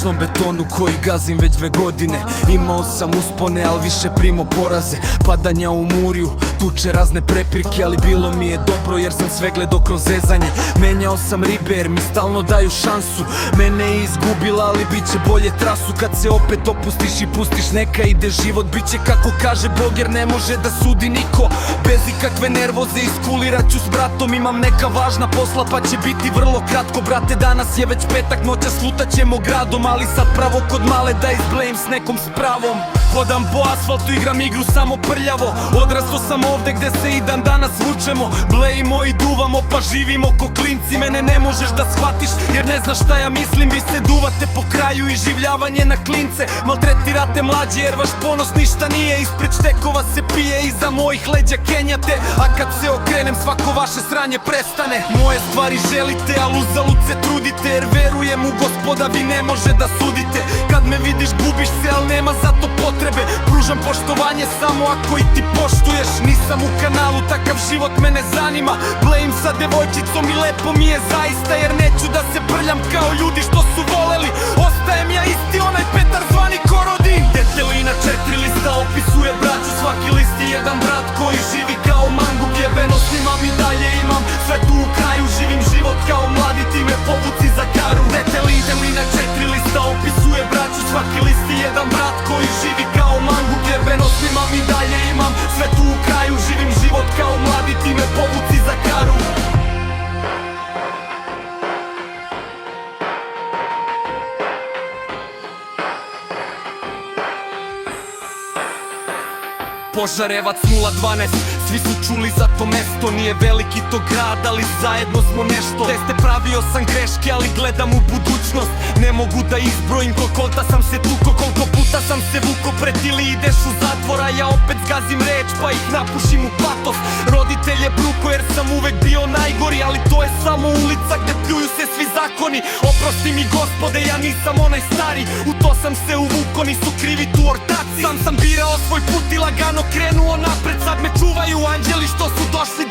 istom betonu koji gazim već 2 godine. Imao sam uspone, al više primo poraze, padanja u muriju, tuče, razne prepirke, ali bilo mi je dobro jer sam sve gledao kroz zezanje. Menjao sam ribe jer mi stalno daju šansu, mene je izgubila ali bit će bolje trasu. Kad se opet opustiš i pustiš, neka ide život, bit će kako kaže Bog jer ne može da sudi niko. Bez ikakve nervoze iskulirat ću s bratom, imam neka važna posla pa će biti vrlo kratko. Brate, danas je već petak, noća slutat ćemo gradom, ali sad pravo kod male da izblejim s nekom s pravom. Hodam po asfaltu, igram igru samo prljavo, odrastao sam ovde gde se i dan danas vučemo. Blejimo i duvamo pa živimo ko klinci, mene ne možeš da shvatiš jer ne znaš šta ja mislim. Vi se duvate po kraju i življavanje na klince, maltretirate mlađe jer vaš ponos ništa nije. Ispred štekova se pije, iza mojih leđa kenjate, a kad se okrenem svako vaše sranje prestane. Moje stvari želite, al uzalud se trudite jer verujem u Gospoda, vi ne može da sudite. Kad me vidiš gubiš se, al nema za to potrebe, pružam poštovanje samo ako i ti poštuješ. Nisam u kanalu, takav život me ne zanima, blejim sa devojčicom i lepo mi je zaista, jer neću da se prljam kao ljudi što su voleli. Ostajem ja isti, onaj Petar zvani Korodin. Detelina 4 lista opisuje braću, svaki list je jedan brat koji živi kao mangup. Jebeno snimam i dalje imam sve tu u kraju, živim život kao mladi, ti me povuci za karu. Detelina 4 lista opisuje braću, svaki list je jedan brat koji živi kao mangup. Jebeno snimam i dalje imam sve tu u kraju, živim život kao mladi, ti me povuci za karu. Požarevac 012, svi su čuli za to mesto. Nije veliki to grad, ali zajedno smo nešto. Teste pravio sam greške, ali gledam u budućnost. Ne mogu da izbrojim koliko sam se tuko, koliko puta sam se vuko pred ili ideš u zatvor, a ja opet zgazim reč pa ih napušim u patos. Roditelje bruko jer sam uvek bio najgori, ali to je samo ulica gde pljuju se svi zakoni. Oprosti mi Gospode, ja nisam onaj stari, u to sam se uvuko, nisu krivi tu ortaci. Sam birao svoj put i lagano krenuo napred, sad me čuvaju anđeli što su došli